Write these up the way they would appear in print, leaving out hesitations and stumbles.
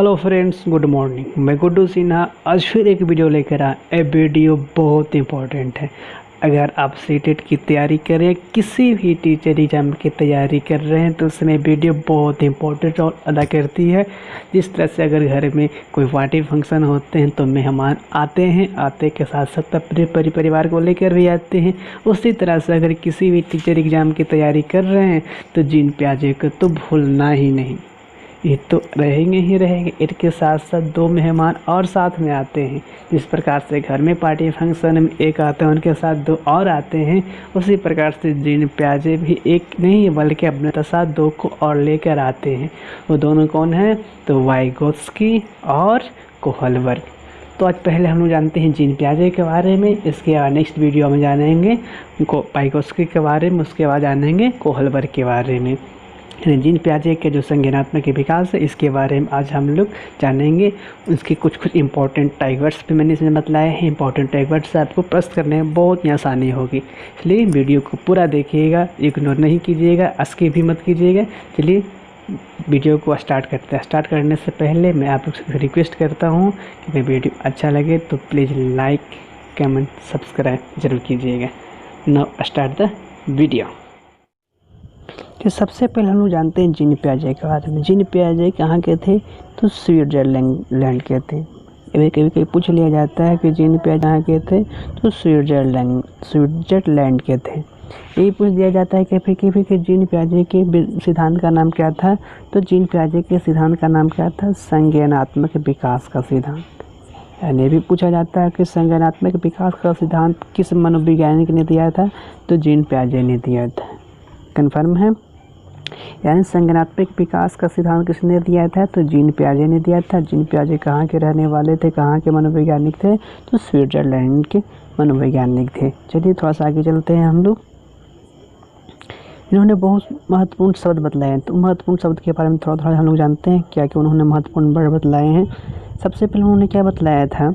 Hello friends, good morning. मैं गुड्डू सिन्हा आज फिर एक वीडियो लेकर आया। ये वीडियो बहुत इंपॉर्टेंट है। अगर आप सीटेट की तैयारी कर रहे हैं, किसी भी टीचर एग्जाम की तैयारी कर रहे हैं, तो उसमें वीडियो बहुत इंपॉर्टेंट रोल अदा करती है। जिस तरह से अगर घर में कोई पार्टी फंक्शन होते हैं तो मेहमान आते हैं, आते के साथ साथ अपने परिवार को लेकर भी आते हैं। उसी तरह से अगर किसी भी टीचर एग्ज़ाम की तैयारी कर रहे हैं तो जिन प्याजे को तो भूलना ही नहीं। ये तो रहेंगे ही रहेंगे। इनके साथ साथ दो मेहमान और साथ में आते हैं। जिस प्रकार से घर में पार्टी फंक्शन में एक आते हैं, उनके साथ दो और आते हैं, उसी प्रकार से जिन प्याजे भी एक नहीं बल्कि अपने साथ दो को और लेकर आते हैं। वो दोनों कौन हैं? तो वाइगोत्स्की और कोहलबर्ग। तो आज पहले हम लोग जानते हैं जीन प्याजे के बारे में। इसके बाद नेक्स्ट वीडियो में जानेंगे वाइगोत्स्की के बारे में, उसके बाद जानेंगे कोहलबर्ग के बारे में। जीन प्याजे के जो संज्ञानात्मक विकास है, इसके बारे में आज हम लोग जानेंगे। उसके कुछ इंपॉर्टेंट टाइवर्ड्स भी मैंने इसमें बतलाए हैं। इंपॉर्टेंट टाइवर्ड्स से आपको प्रश्न करने में बहुत ही आसानी होगी, इसलिए वीडियो को पूरा देखिएगा, इग्नोर नहीं कीजिएगा, स्किप भी मत कीजिएगा। चलिए वीडियो को स्टार्ट करते हैं। स्टार्ट करने से पहले मैं आप लोग से रिक्वेस्ट करता हूँ कि भाई वीडियो अच्छा लगे तो प्लीज़ लाइक, कमेंट, सब्सक्राइब जरूर कीजिएगा। Now start the video. कि सबसे पहले हम लोग जानते हैं जीन प्याजे के बारे में। जीन प्याजे कहाँ के थे? तो स्विट्ज़रलैंड के थे। कभी पूछ लिया जाता है कि जीन प्याजे कहाँ के थे? तो स्विट्ज़रलैंड के थे। यही पूछ दिया जाता है कि जीन प्याजे के सिद्धांत का नाम क्या था? तो जीन प्याजे के सिद्धांत का नाम क्या था? संज्ञानात्मक विकास का सिद्धांत। यानी भी पूछा जाता है कि संज्ञानात्मक विकास का सिद्धांत किस मनोवैज्ञानिक ने दिया था? तो जीन प्याजे ने दिया था। कन्फर्म है? यानी संज्ञानात्मक विकास का सिद्धांत किसने दिया था? तो जीन प्याजे ने दिया था। जीन प्याजे कहाँ के रहने वाले थे, कहाँ के मनोवैज्ञानिक थे? तो स्विट्ज़रलैंड के मनोवैज्ञानिक थे। चलिए थोड़ा सा आगे चलते हैं हम लोग। इन्होंने बहुत महत्वपूर्ण शब्द बतलाए हैं, तो महत्वपूर्ण शब्द के बारे में थोड़ा हम लोग जानते हैं क्या कि उन्होंने महत्वपूर्ण वर्ड बतलाए हैं। सबसे पहले उन्होंने क्या बतलाया था?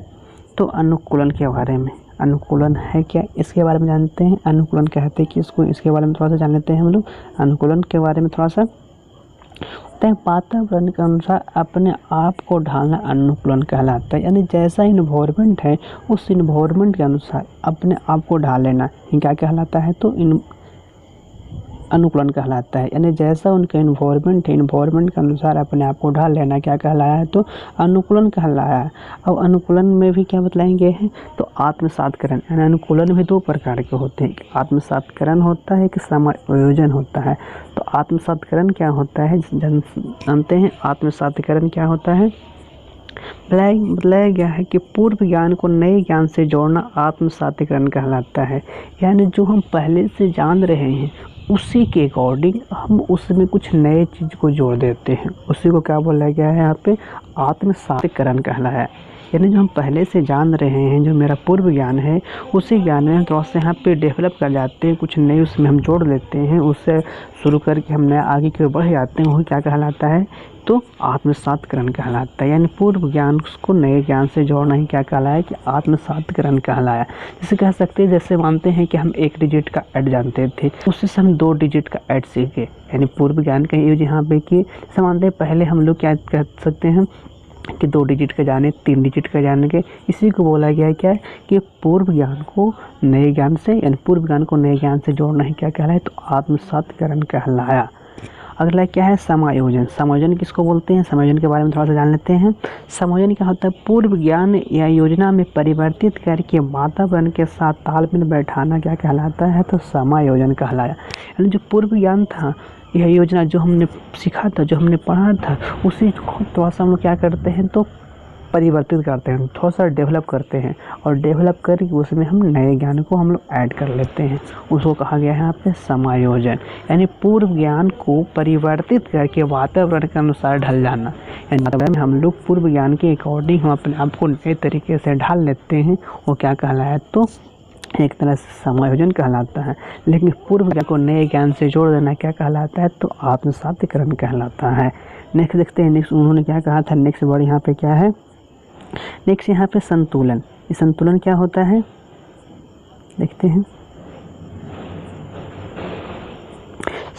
तो अनुकूलन के बारे में। अनुकूलन है क्या, इसके बारे में जानते हैं। अनुकूलन कहते हैं कि इसको, इसके बारे में थोड़ा सा जान लेते हैं हम लोग। अनुकूलन के बारे में थोड़ा सा होता है, वातावरण के अनुसार अपने आप को ढालना अनुकूलन कहलाता है। यानी जैसा इन्वायरमेंट है उस इन्वायरमेंट के अनुसार अपने आप को ढाल लेना क्या कहलाता है? तो अनुकूलन कहलाता है। यानी जैसा उनका इन्वायरमेंट है, इन्वायरमेंट के अनुसार अपने आप को ढाल लेना क्या कहलाया है? तो अनुकूलन कहलाया है। अब अनुकूलन में भी क्या बतलाएंगे हैं? तो आत्मसातकरण। यानी अनुकूलन भी दो प्रकार के होते हैं, आत्मसातकरण होता है कि समायोजन होता है। तो आत्मसातकरण क्या होता है जानते हैं? आत्मसातकरण क्या होता है? बताया गया है कि पूर्व ज्ञान को नए ज्ञान से जोड़ना आत्मसातीकरण कहलाता है। यानी जो हम पहले से जान रहे हैं उसी के अकॉर्डिंग हम उसमें कुछ नए चीज़ को जोड़ देते हैं, उसी को क्या बोला गया है यहाँ पे? आत्मसातीकरण कहलाया है। यानी जो हम पहले से जान रहे हैं, जो मेरा पूर्व ज्ञान है, उसी ज्ञान में हम थोड़ा सा यहाँ पे डेवलप कर जाते हैं, कुछ नए उसमें हम जोड़ लेते हैं, उससे शुरू करके हम नया आगे की ओर बढ़ जाते हैं। वही क्या कहलाता है? तो आत्मसातीकरण कहलाता है। यानी पूर्व ज्ञान को नए ज्ञान से जोड़ना ही क्या कहलाया? कि आत्मसातीकरण कहलाया। जैसे कह सकते हैं, जैसे मानते हैं कि हम 1 डिजिट का ऐड जानते थे, उससे हम 2 डिजिट का ऐड सीखे। यानी पूर्व ज्ञान का यूज यहाँ पे किए। जैसे मानते हैं पहले हम लोग क्या कह सकते हैं कि 2 डिजिट का जाने, 3 डिजिट का जाने के, इसी को बोला गया है क्या है? कि पूर्व ज्ञान को नए ज्ञान से, यानी पूर्व ज्ञान को नए ज्ञान से जोड़ना ही क्या कहलाया? तो आत्मसातीकरण कहलाया। अगला क्या है? समायोजन। समायोजन किसको बोलते हैं? समायोजन के बारे में थोड़ा सा जान लेते हैं। समायोजन क्या होता है? पूर्व ज्ञान या योजना में परिवर्तित करके वातावरण के साथ तालमेल बैठाना क्या कहलाता है? तो समायोजन कहलाया। यानी जो पूर्व ज्ञान था, यह योजना जो हमने सीखा था, जो हमने पढ़ा था, उसी को थोड़ा सा हम क्या करते हैं? तो परिवर्तित करते हैं, थोड़ा सा डेवलप करते हैं, और डेवलप करके उसमें हम नए ज्ञान को हम लोग ऐड कर लेते हैं। उसको कहा गया है यहाँ पे समायोजन। यानी पूर्व ज्ञान को परिवर्तित करके वातावरण के अनुसार ढल जाना। यानी वातावरण में हम लोग पूर्व ज्ञान के अकॉर्डिंग हम अपने आप को नए तरीके से ढाल लेते हैं, वो क्या कहलाया? तो एक तरह से समायोजन कहलाता है। लेकिन पूर्व ज्ञान को नए ज्ञान से जोड़ देना क्या कहलाता है? तो आत्मसातीकरण कहलाता है। नेक्स्ट देखते हैं, नेक्स्ट उन्होंने क्या कहा था? नेक्स्ट वर्ड यहाँ पे क्या है? नेक्स्ट यहाँ पे संतुलन। ये संतुलन क्या होता है? देखते हैं।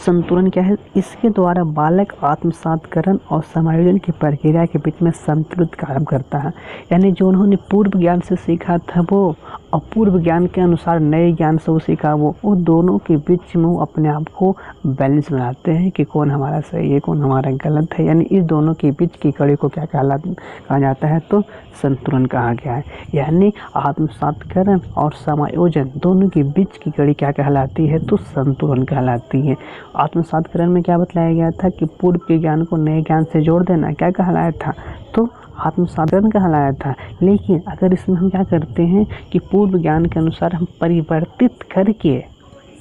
संतुलन क्या है? इसके द्वारा बालक आत्मसातकरण और समायोजन की प्रक्रिया के बीच में संतुलित काम करता है। यानी जो उन्होंने पूर्व ज्ञान से सीखा था वो, और पूर्व ज्ञान के अनुसार नए ज्ञान से वो सीखा वो दोनों के बीच में वो अपने आप को बैलेंस बनाते हैं कि कौन हमारा सही है, कौन हमारा गलत है। यानी इस दोनों के बीच की कड़ी को क्या कहा जाता है? तो संतुलन कहा गया है। यानी आत्मसातकरण और समायोजन दोनों के बीच की कड़ी क्या कहलाती है? तो संतुलन कहलाती है। आत्मसातकरण में क्या बतलाया गया था कि पूर्व के ज्ञान को नए ज्ञान से जोड़ देना, क्या कहलाया था? तो आत्मसातकरण कहलाया था। लेकिन अगर इसमें हम क्या करते हैं कि पूर्व ज्ञान के अनुसार हम परिवर्तित करके,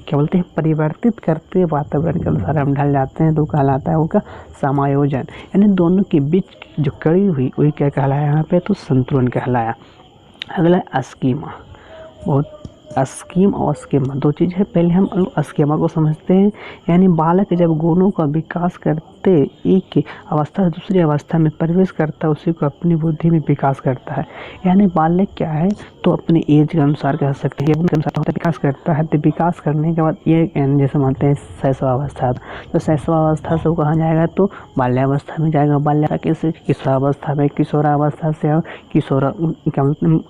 क्या बोलते हैं, परिवर्तित करते वातावरण के अनुसार हम ढल जाते हैं, तो कहलाता है वो का समायोजन। यानी दोनों के बीच जो कड़ी हुई वही क्या कहलाया यहाँ पे? तो संतुलन कहलाया। अगला स्कीमा। बहुत स्कीम और स्कीमा दो चीज़ है। पहले हम स्कीमा को समझते हैं। यानी बालक जब गुणों का विकास करते एक अवस्था से दूसरी अवस्था में प्रवेश करता है, उसी को अपनी बुद्धि में विकास करता है। यानी बालक क्या है? तो अपने एज के अनुसार कह सकते हैं, उनके अनुसार होता है, विकास करता है। तो विकास करने के बाद ये जैसे मानते हैं शैशवावस्था, तो शैशवावस्था से वो कहाँ जाएगा? तो बाल्यावस्था में जाएगा। बाल्यावस्था से किशोरावस्था में, किशोरावस्था से किशोर क्या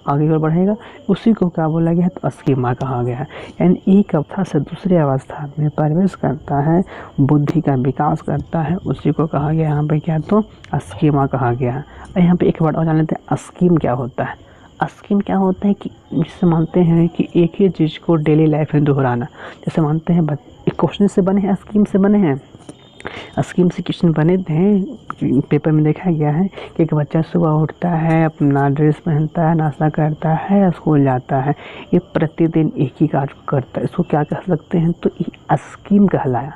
आगे और बढ़ेगा, उसी को क्या बोला गया? तो स्कीमा कहा गया है। यानी एक अवस्था से दूसरी अवस्था में प्रवेश करता है, बुद्धि का विकास करता है, उसी को कहा गया यहाँ पे क्या? तो स्कीमा कहा गया है। यहाँ पे एक वर्ड और जान लेते हैं, स्कीम क्या होता है? स्कीम क्या होता है कि जिसे मानते हैं कि एक ही चीज़ को डेली लाइफ में दोहराना। जैसे मानते हैं क्वेश्चन से बने हैं, स्कीम से बने हैं। स्कीम से क्वेश्चन बने हैं, पेपर में देखा गया है कि एक बच्चा सुबह उठता है, अपना ड्रेस पहनता है, नाश्ता करता है, स्कूल जाता है, ये प्रतिदिन एक ही कार्य करता है। इसको क्या कह सकते हैं? तो ये स्कीम कहलाया।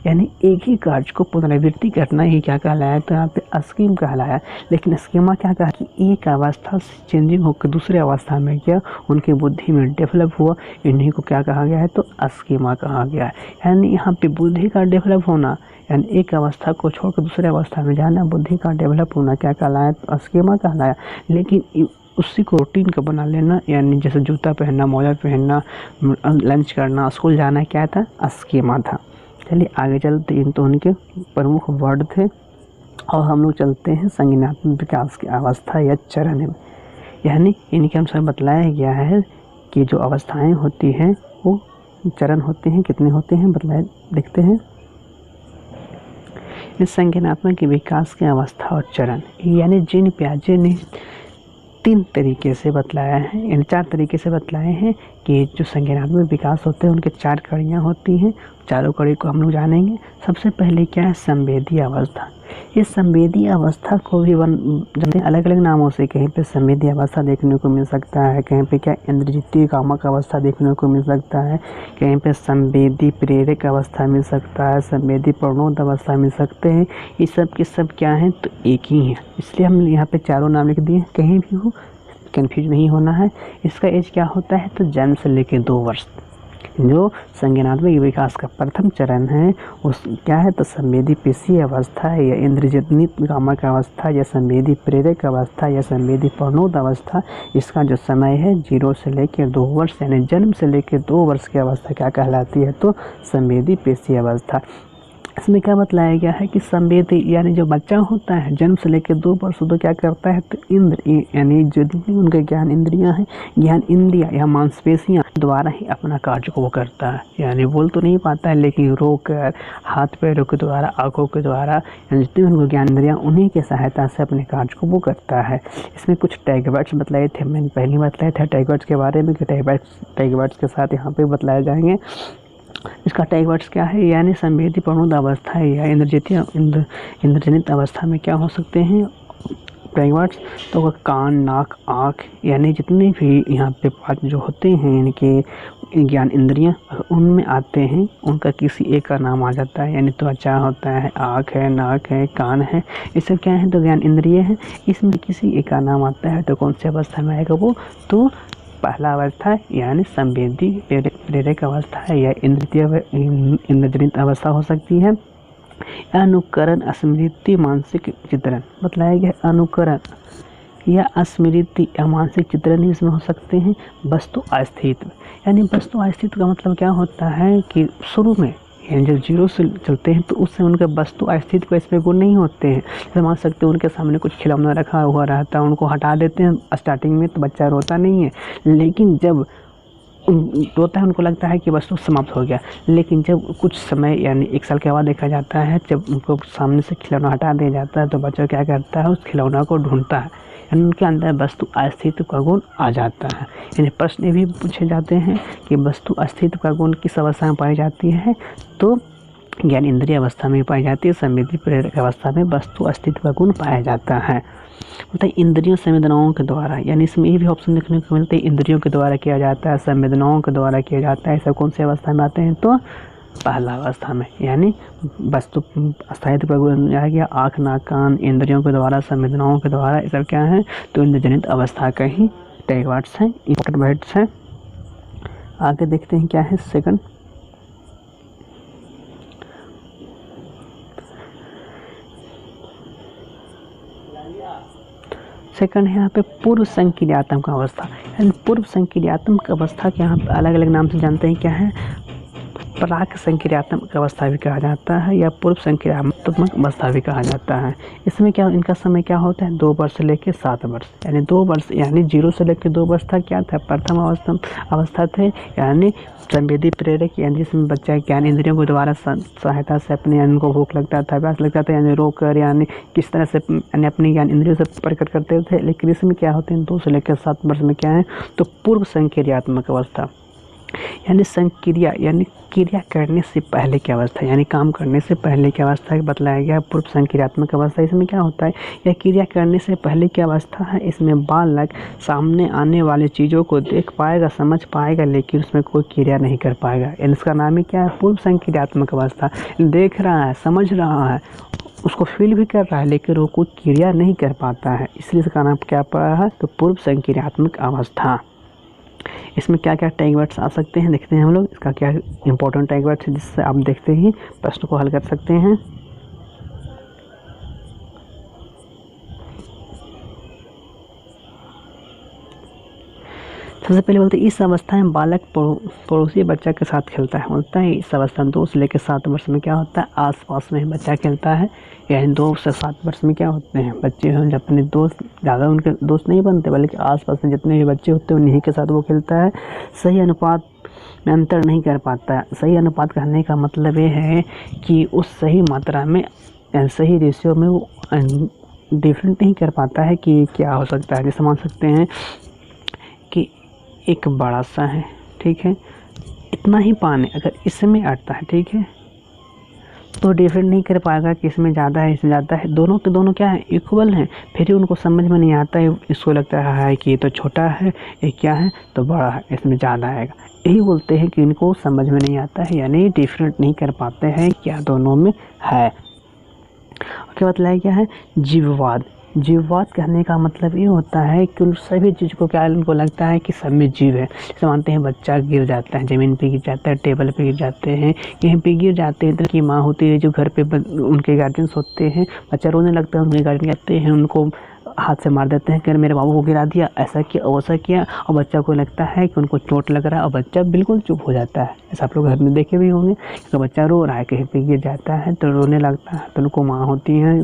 यानी एक ही कार्य को पुनरावृत्ति करना ही क्या कहलाया? तो यहाँ पे स्कीम कहलाया। लेकिन स्कीमा क्या कहा कि एक अवस्था से चेंजिंग होकर दूसरे अवस्था में क्या उनकी बुद्धि में डेवलप हुआ, इन्हीं को क्या कहा गया है? तो स्कीमा कहा गया है। यानी यहाँ पे बुद्धि का डेवलप होना, यानी एक अवस्था को छोड़कर दूसरे अवस्था में जाना, बुद्धि का डेवलप होना क्या कहलाया? तो स्कीमा कहलाया। लेकिन उसी को रूटीन का बना लेना, यानी जैसे जूता पहनना, मोजा पहनना, लंच करना, स्कूल जाना, क्या था? स्कीमा था। चलिए आगे चलते हैं। तो उनके प्रमुख वर्ड थे और हम लोग चलते हैं संज्ञानात्मक विकास की अवस्था या चरण में। यानी इनके अनुसार बतलाया गया है कि जो अवस्थाएं होती हैं वो चरण होते हैं। कितने होते हैं बताए देखते हैं। इस संज्ञानात्मक विकास की अवस्था और चरण, यानी जीन पियाजे ने 3 तरीके से बतलाया है, यानी 4 तरीके से बतलाए हैं कि जो संज्ञानात्मक विकास होते हैं उनके 4 कड़ियाँ होती हैं। चारों कड़ी को हम लोग जानेंगे। सबसे पहले क्या है? संवेदी अवस्था। इस संवेदी अवस्था को भी जानते हैं अलग अलग नामों से। कहीं पे संवेदी अवस्था देखने को मिल सकता है, कहीं पे क्या इंद्रजितीय कामक अवस्था देखने को मिल सकता है, कहीं पे संवेदी प्रेरक अवस्था मिल सकता है, संवेदी प्रणोद अवस्था मिल सकते हैं। ये सब के सब क्या हैं? तो एक ही है। इसलिए हम यहाँ पे चारों नाम लिख दिए, कहीं भी हो कन्फ्यूज नहीं होना है। इसका एज क्या होता है? तो जन्म से लेकर 2 वर्ष। जो संज्ञानात्मक विकास का प्रथम चरण है उस क्या है? तो संवेदी पेशीय अवस्था या इंद्रजनित कामक अवस्था या संवेदी प्रेरक अवस्था या संवेदी प्रणोद अवस्था। इसका जो समय है 0 से लेकर 2 वर्ष, यानी जन्म से लेकर 2 वर्ष की अवस्था क्या कहलाती है? तो संवेदी पेशीय अवस्था। इसमें क्या बतलाया गया है कि संवेदी यानी जो बच्चा होता है जन्म से लेकर 2 वर्ष तो क्या करता है? तो इंद्र यानी जो उनके ज्ञान इंद्रियां हैं, ज्ञान इंद्रियां या मांसपेशियां द्वारा ही अपना कार्य को वो करता है। यानी बोल तो नहीं पाता है, लेकिन रोकर, हाथ पैरों के द्वारा, आँखों के द्वारा, यानी जितने उनको ज्ञान इंद्रियां उन्हीं के सहायता से अपने कार्य को वो करता है। इसमें कुछ टैग वर्ड्स बतलाए थे, मैंने पहले बताया था टैग वर्ड्स के बारे में कि टैग वर्ड्स के साथ यहाँ पे बताए जाएंगे। इसका टैग वर्ड्स क्या है? यानी संवेदी प्रणोद अवस्था या इंद्रजनित अवस्था में क्या हो सकते हैं टैग वर्ड्स? तो कान, नाक, आँख, यानी जितने भी यहाँ पे पाँच जो होते हैं इनके ज्ञान इंद्रियाँ उनमें आते हैं, उनका किसी एक का नाम आ जाता है। यानी त्वचा होता है, आँख है, नाक है, कान है, ये सब क्या है? तो ज्ञान इंद्रिय है। इसमें किसी एक का नाम आता है तो कौन सी अवस्था में आएगा वो? तो पहला अवस्था यानी संवेदी प्रेरक अवस्था है या इंद्रजनित अवस्था हो सकती है। अनुकरण, स्मृति, मानसिक चित्रण बतलाया गया। अनुकरण या स्मृति या मानसिक चित्रण भी इसमें हो सकते हैं। वस्तु अस्तित्व, यानी वस्तु अस्तित्व का मतलब क्या होता है कि शुरू में यानी जब जीरो से चलते हैं तो उस समय उनके वस्तु अस्तित्व को इसमें गुण नहीं होते हैं। जैसे मान सकते हैं उनके सामने कुछ खिलौना रखा हुआ रहता है, उनको हटा देते हैं स्टार्टिंग में तो बच्चा रोता नहीं है, लेकिन जब रोता है उनको लगता है कि वस्तु समाप्त हो गया। लेकिन जब कुछ समय यानी 1 साल के बाद देखा जाता है, जब उनको सामने से खिलौना हटा दिया जाता है तो बच्चा क्या करता है, उस खिलौना को ढूंढता है, यानी उनके अंदर वस्तु अस्तित्व का गुण आ जाता है। यानी प्रश्न ये भी पूछे जाते हैं कि वस्तु अस्तित्व का गुण किस अवस्था में पाई जाती है, तो ज्ञान इंद्रिय अवस्था में पाई जाती है। संवेदी प्रेरक अवस्था में वस्तु अस्तित्व का गुण पाया जाता है। मतलब इंद्रियों संवेदनाओं के द्वारा, यानी इसमें ये भी ऑप्शन देखने को मिलते हैं, इंद्रियों के द्वारा किया जाता है, संवेदनाओं के द्वारा किया जाता है। ऐसा कौन सी अवस्था में आते हैं, तो पहला अवस्था में, यानी वस्तु अस्तित्व का गुण आ गया आँख नाक कान इंद्रियों के द्वारा संवेदनाओं के द्वारा, ये सब क्या है, तो इंद्रजनित अवस्था का ही टैग वर्ड्स हैं, इंपॉर्टेंट वर्ड्स हैं। आगे देखते हैं क्या है सेकंड। सेकंड है यहाँ पे पूर्व संक्रियात्मक अवस्था। यानी पूर्व संक्रियात्मक अवस्था के यहाँ पे अलग अलग नाम से जानते हैं क्या है, प्राक संक्रियात्मक अवस्था भी कहा जाता है या पूर्व संक्रियात्मक अवस्था भी कहा जाता है। इसमें क्या इनका समय क्या होता है, 2 वर्ष से लेकर 7 वर्ष, यानी 2 वर्ष यानी 0 से लेकर 2 वर्ष तक क्या था, प्रथम अवस्था थे, यानी संवेदी प्रेरक, यानी जिसमें बच्चा ज्ञान इंद्रियों के द्वारा सहायता से अपने अन्न को भूख लगता था, प्यास लगता था, यानी रोक कर यानी किस तरह से यानी अपनी ज्ञान इंद्रियों से प्रकट करते थे। लेकिन इसमें क्या होते हैं 2 से लेकर 7 वर्ष में क्या है, तो पूर्व संक्रियात्मक अवस्था, यानी संक्रिया यानी क्रिया करने से पहले की अवस्था, यानी काम करने से पहले की अवस्था बतलाया गया पूर्व संक्रियात्मक अवस्था। इसमें क्या होता है, यह क्रिया करने से पहले की अवस्था है। इसमें बालक सामने आने वाली चीज़ों को देख पाएगा, समझ पाएगा, लेकिन उसमें कोई क्रिया नहीं कर पाएगा, यानी इसका नाम ही क्या है, पूर्व संक्रियात्मक अवस्था। देख रहा है, समझ रहा है, उसको फील भी कर रहा है, लेकिन वो कोई क्रिया नहीं कर पाता है, इसलिए इसका नाम क्या पड़ा है, तो पूर्व संक्रियात्मक अवस्था। इसमें क्या क्या टैग वर्ड्स आ सकते हैं, देखते हैं हम लोग इसका क्या इंपॉर्टेंट टैग वर्ड्स है, जिससे आप देखते ही प्रश्न को हल कर सकते हैं। सबसे पहले बोलते हैं इस अवस्था में बालक पड़ोसी बच्चा के साथ खेलता है। बोलता है इस अवस्था में 2 से लेकर 7 वर्ष में क्या होता है, आसपास में बच्चा खेलता है, यानी 2 से 7 वर्ष में क्या होते हैं, बच्चे हैं जब अपने दोस्त, ज़्यादा उनके दोस्त नहीं बनते, बल्कि आसपास में जितने भी बच्चे होते हैं उन्हीं के साथ वो खेलता है। सही अनुपात में अंतर नहीं कर पाता है। सही अनुपात कहने का मतलब ये है कि उस सही मात्रा में, सही रेशियो में वो डिफरेंट नहीं कर पाता है कि क्या हो सकता है। जैसे मान सकते हैं कि एक बड़ा सा है, ठीक है, इतना ही पानी अगर इसमें अटता है, ठीक है, तो डिफरेंट नहीं कर पाएगा कि इसमें ज़्यादा है इसमें ज़्यादा है, दोनों के दोनों क्या है, इक्वल हैं। फिर ही उनको समझ में नहीं आता है, इसको लगता है कि ये तो छोटा है, ये क्या है तो बड़ा है, इसमें ज़्यादा आएगा। यही बोलते हैं कि इनको समझ में नहीं आता है, यानी डिफरेंट नहीं कर पाते हैं क्या दोनों में है। क्या बताया क्या है, जीववाद। जीववाद कहने का मतलब ये होता है कि उन सभी चीज़ को क्या उनको लगता है कि सब में जीव है। जैसे मानते हैं बच्चा गिर जाता है, ज़मीन पे गिर जाता है, टेबल पे गिर जाते हैं, कहीं पे गिर जाते हैं, तो की माँ होती है जो घर पे उनके गार्जियंस होते हैं, बच्चा रोने लगता है, उनके गार्जियन कहते हैं उनको हाथ से मार देते हैं कि मेरे बाबू को गिरा दिया, ऐसा किया वैसा किया, और बच्चा को लगता है कि उनको चोट लग रहा है और बच्चा बिल्कुल चुप हो जाता है। ऐसा आप लोग घर में देखे भी होंगे कि बच्चा रो रहा है, कहीं पे गिर जाता है तो रोने लगता है, तो उनको माँ होती हैं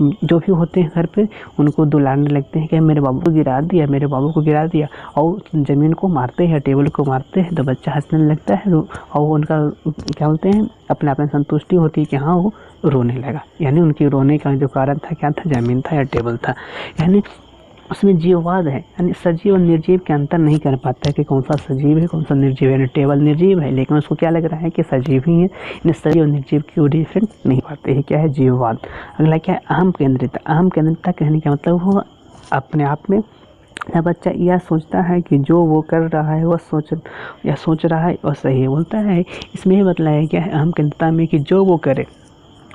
जो भी होते हैं घर पे उनको दुलाने लगते हैं कि मेरे बाबू को गिरा दिया, मेरे बाबू को गिरा दिया, और ज़मीन को मारते हैं, टेबल को मारते हैं, तो बच्चा हंसने लगता है और उनका क्या बोलते हैं अपने आप में संतुष्टि होती है कि हाँ वो रोने लगा। यानी उनकी रोने का जो कारण था क्या था, ज़मीन था या टेबल था। यानी उसमें जीववाद है, यानी सजीव और निर्जीव के अंतर नहीं कर पाता है कि कौन सा सजीव है कौन सा निर्जीव है। यानी टेबल निर्जीव है लेकिन उसको क्या लग रहा है कि सजीव ही है, यानी सजीव और निर्जीव की वो डिफरेंट नहीं पाते हैं। क्या है, जीववाद। अगला क्या है, अहम केंद्रितता। अहम केंद्रितता कहने का मतलब वो अपने आप में बच्चा यह सोचता है कि जो वो कर रहा है वह सोच रहा है वह सही है। बोलता है इसमें ये बतलाया गया है अहम केंद्रितता में कि जो वो करे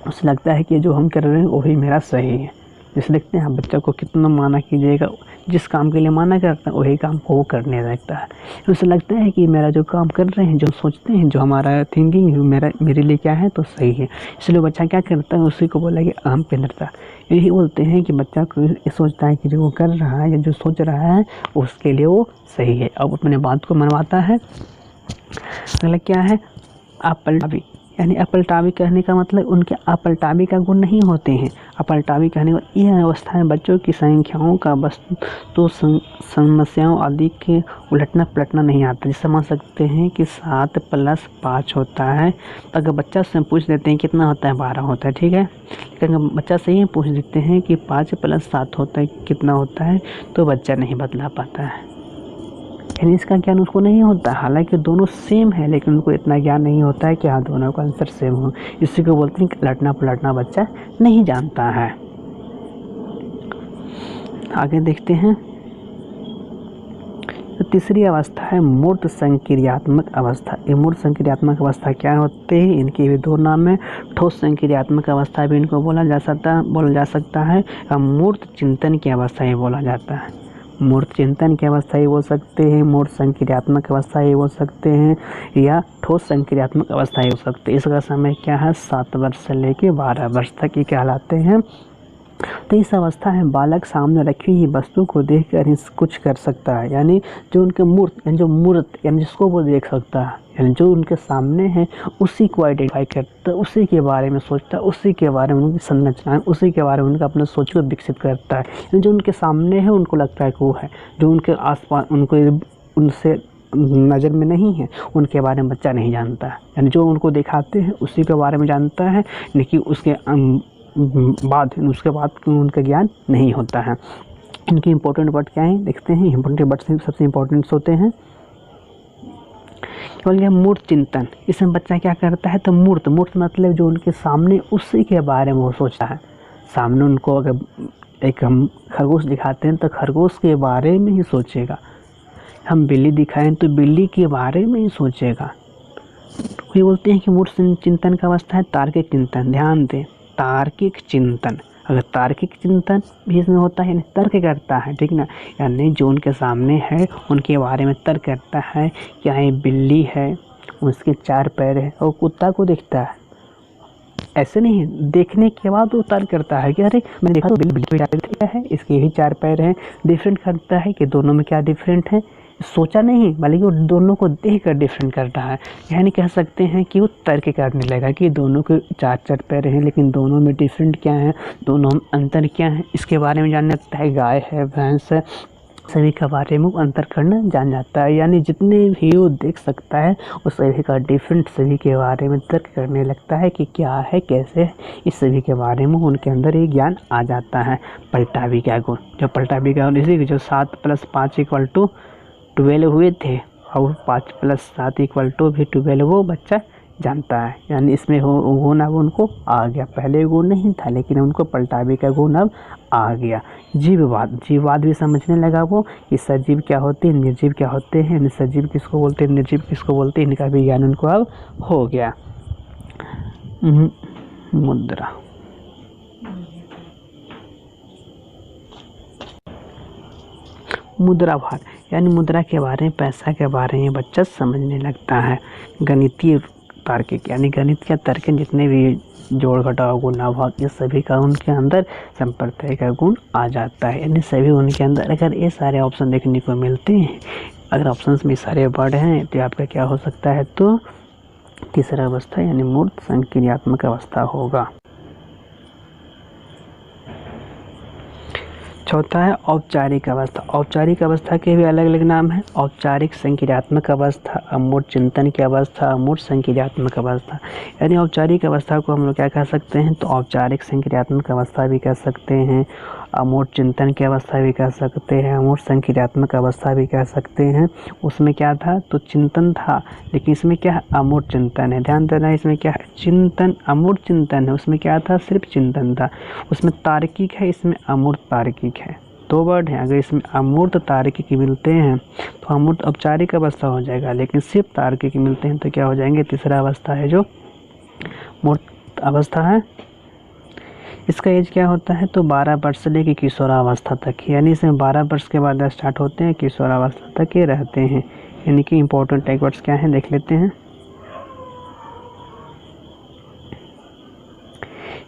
उसे लगता है कि जो हम कर रहे हैं वही मेरा सही है। जैसे देखते हैं आप बच्चा को कितना माना कीजिएगा, जिस काम के लिए माना करता है वही काम को वो करने लगता है। उसे लगता है कि मेरा जो काम कर रहे हैं, जो सोचते हैं, जो हमारा थिंकिंग है मेरे लिए क्या है तो सही है, इसलिए बच्चा क्या करता है उसी को बोला कि अहम केंद्रितता। यही बोलते हैं कि बच्चा को ये सोचता है कि जो वो कर रहा है या जो सोच रहा है उसके लिए वो सही है, अब अपने बात को मनवाता है। अगला क्या है, आप पलटावी। यानी अपलटावी कहने का मतलब उनके अपलटावी का गुण नहीं होते हैं। अपलटावी कहने का यह अवस्था है बच्चों की संख्याओं का वस्तु समस्याओं आदि के उलटना पलटना नहीं आता। जिसे समझ सकते हैं कि 7 + 5 होता है, तो अगर बच्चा से पूछ देते हैं कितना होता है, 12 होता है, ठीक है। लेकिन अगर बच्चा से ही पूछ देते हैं कि 5 + 7 होता है कितना होता है, तो बच्चा नहीं बतला पाता है, यानी इसका ज्ञान उसको नहीं होता। हालांकि दोनों सेम है, लेकिन उनको इतना ज्ञान नहीं होता है कि हाँ दोनों का आंसर सेम हो। इसी को बोलते हैं कि उलटना पलटना बच्चा नहीं जानता है। आगे देखते हैं, तो तीसरी अवस्था है मूर्त संक्रियात्मक अवस्था। ये मूर्त संक्रियात्मक अवस्था क्या होते हैं, इनके भी 2 नाम है। ठोस संक्रियात्मक अवस्था भी इनको बोला जा सकता है और मूर्त चिंतन की अवस्था ही बोला जाता है। मूर्त चिंतन की अवस्था ही बोल सकते हैं, मूर्त संक्रियात्मक अवस्था ही बोल सकते हैं, या ठोस संक्रियात्मक अवस्था ही हो सकते हैं। इसका समय क्या है, 7 वर्ष से लेकर 12 वर्ष तक ये कहलाते हैं। तो इस अवस्था में बालक सामने रखी हुई वस्तु को देखकर कुछ कर सकता है, यानी जो उनके मूर्त यानी जिसको वो देख सकता है, यानी जो उनके सामने है उसी को आइडेंटिफाई करता है, उसी के बारे में सोचता है, उसी के बारे में उनकी संरचना है, उसी के बारे में उनका अपने सोच को विकसित करता है। यानी जो उनके सामने है उनको लगता है कि वो है, जो उनके आसपास उनसे नज़र में नहीं है उनके बारे में बच्चा नहीं जानता है। यानी जो उनको दिखाते हैं उसी के बारे में जानता है, लेकिन उसके बाद उनका ज्ञान नहीं होता है। इनके इंपॉर्टेंट वर्ड क्या हैं देखते हैं। इंपॉर्टेंट वर्ड सबसे इंपॉर्टेंट होते हैं केवल यह मूर्त चिंतन। इसमें बच्चा क्या करता है, तो मूर्त मतलब जो उनके सामने उसी के बारे में वो सोचता है। सामने उनको अगर एक हम खरगोश दिखाते हैं तो खरगोश के बारे में ही सोचेगा, हम बिल्ली दिखाएं तो बिल्ली के बारे में ही सोचेगा। ये बोलते हैं कि मूर्त चिंतन का अवस्था है तार्किक चिंतन। ध्यान दें, तार्किक चिंतन, अगर तार्किक चिंतन भी इसमें होता है, यानी तर्क करता है, ठीक ना, यानी जो उनके सामने है उनके बारे में तर्क करता है। क्या ये बिल्ली है, उसके 4 पैर है और कुत्ता को देखता है, ऐसे नहीं है, देखने के बाद वो तर्क करता है कि अरे मैंने देखा तो बिल्ली है, इसके भी 4 पैर हैं। डिफरेंट करता है कि दोनों में क्या डिफरेंट है, सोचा नहीं बल्कि वो दोनों को देख कर डिफरेंट करता है। यानी कह सकते हैं कि वो तर्क करने लगा कि दोनों के 4 पैर हैं, लेकिन दोनों में डिफरेंट क्या है, दोनों में अंतर क्या है, इसके बारे में जानने लगता है। गाय है, भैंस है, सभी के बारे में अंतर करना जान जाता है। यानी जितने भी वो देख सकता है उस सभी का डिफरेंट सभी के बारे में तर्क करने लगता है कि क्या है, कैसे है, इस सभी के बारे में उनके अंदर ये ज्ञान आ जाता है। पलटावी का गुण, जो पलटावी का गुण इसी जो 7 + 5 = 12 हुए थे और 5 + 7 = भी 12 वो बच्चा जानता है। यानी इसमें गुण अब उनको आ गया, पहले गुण नहीं था लेकिन उनको पलटावी का गुण अब आ गया। जीववाद भी समझने लगा वो कि सजीव क्या होते हैं, निर्जीव क्या होते हैं, सजीव किसको बोलते हैं, निर्जीव किसको बोलते हैं, इनका भी ज्ञान उनको अब हो गया। मुद्रा, मुद्रा भाग, यानी मुद्रा के बारे में, पैसा के बारे में बच्चा समझने लगता है। गणितीय तार्किक, यानी गणित के तर्क जितने भी जोड़ घटाव गुणा भाग ये सभी का उनके अंदर संप्रत्यय का गुण आ जाता है। यानी सभी उनके अंदर अगर ये सारे ऑप्शन देखने को मिलते हैं, अगर ऑप्शंस में सारे वर्ड हैं तो आपका क्या हो सकता है, तो तीसरा अवस्था यानी मूर्त संक्रियात्मक अवस्था होगा। चौथा है औपचारिक अवस्था। औपचारिक अवस्था के भी अलग अलग नाम हैं। औपचारिक संक्रियात्मक अवस्था, अमूर्त चिंतन की अवस्था, अमूर्त संक्रियात्मक अवस्था। यानी औपचारिक अवस्था को हम लोग क्या कह सकते हैं, तो औपचारिक संक्रियात्मक अवस्था भी कह सकते हैं, अमूर्त चिंतन की अवस्था भी कह सकते हैं, अमूर्त संक्रियात्मक अवस्था भी कह सकते हैं। उसमें क्या था, तो चिंतन था, लेकिन इसमें क्या है, अमूर्त चिंतन है। ध्यान देना, इसमें क्या है, चिंतन, अमूर्त चिंतन है, उसमें क्या था, सिर्फ चिंतन था। उसमें तार्किक है, इसमें अमूर्त तार्किक है। 2 वर्ड हैं, अगर इसमें अमूर्त तार्किक मिलते हैं तो अमूर्त औपचारिक अवस्था हो जाएगा, लेकिन सिर्फ तार्किक मिलते हैं तो क्या हो जाएंगे, तीसरा अवस्था है जो मूर्त अवस्था है। इसका एज क्या होता है, तो 12 वर्ष से लेकर किशोरावस्था तक, यानी इसमें 12 वर्ष के बाद स्टार्ट होते हैं, किशोरावस्था तक ये रहते हैं। यानी कि इंपॉर्टेंट टैग वर्ड्स क्या हैं देख लेते हैं।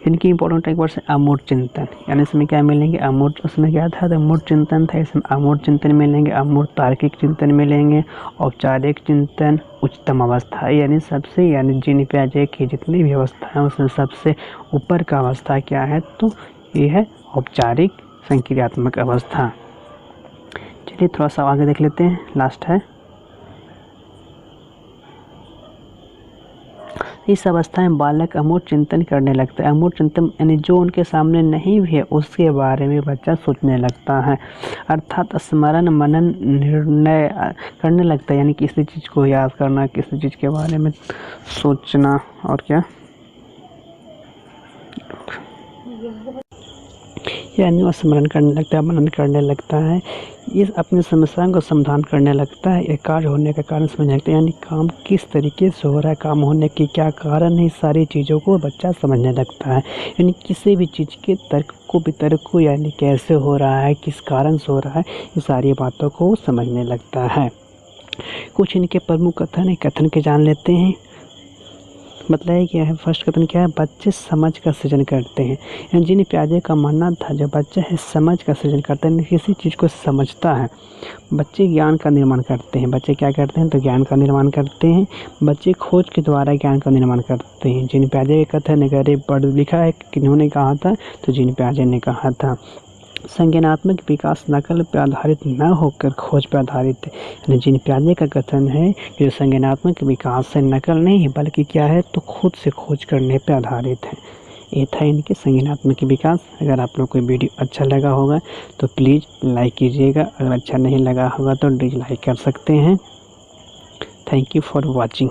इनकी इंपॉर्टेंट एक वर्ड है अमूर्त चिंतन, यानी इसमें क्या मिलेंगे अमूर्त, उसमें क्या था तो मूर्त चिंतन था, इसमें अमूर्त चिंतन मिलेंगे, अमूर्त तार्किक चिंतन मिलेंगे, औपचारिक चिंतन, उच्चतम अवस्था यानी सबसे, यानी जिन पियाजे की जितनी भी अवस्था है उसमें सबसे ऊपर का अवस्था क्या है तो ये है औपचारिक संक्रियात्मक अवस्था। चलिए थोड़ा सा आगे देख लेते हैं, लास्ट है। इस अवस्था में बालक अमूर्त चिंतन करने लगता है। अमूर्त चिंतन यानी जो उनके सामने नहीं भी है उसके बारे में बच्चा सोचने लगता है, अर्थात स्मरण मनन निर्णय करने लगता है, यानी किसी चीज़ को याद करना, किसी चीज़ के बारे में सोचना और क्या, यानी वह स्मरण करने लगता है, मनन करने लगता है, इस अपनी समस्याओं का समाधान करने लगता है, एक कार्य होने का कारण समझने लगता है, यानी काम किस तरीके से हो रहा है, काम होने के क्या कारण है, सारी चीज़ों को बच्चा समझने लगता है, यानी किसी भी चीज़ के तर्क को वितर्क को, यानी कैसे हो रहा है, किस कारण से हो रहा है, ये सारी बातों को समझने लगता है। कुछ इनके प्रमुख कथन है, कथन के जान लेते हैं। मतलब क्या है, फर्स्ट कथन क्या है, बच्चे समझ का सृजन करते हैं। जिन पियाजे का मानना था जो बच्चा है समझ का सृजन करते हैं, किसी चीज़ को समझता है, बच्चे ज्ञान का निर्माण करते हैं। बच्चे क्या करते हैं तो ज्ञान का निर्माण करते हैं, बच्चे खोज के द्वारा ज्ञान का निर्माण करते हैं। जिन पियाजे का कथन अगर पढ़ लिखा है किन्होंने कहा था तो जिन पियाजे ने कहा था। संज्ञानात्मक विकास नकल पर आधारित न होकर खोज पर आधारित है, यानी जिन पियाजे का कथन है कि जो संज्ञानात्मक विकास है नकल नहीं है बल्कि क्या है तो खुद से खोज करने पर आधारित है। ये था इनके संज्ञानात्मक विकास। अगर आप लोग को वीडियो अच्छा लगा होगा तो प्लीज़ लाइक कीजिएगा, अगर अच्छा नहीं लगा होगा तो डिसलाइक कर सकते हैं। Thank you for watching.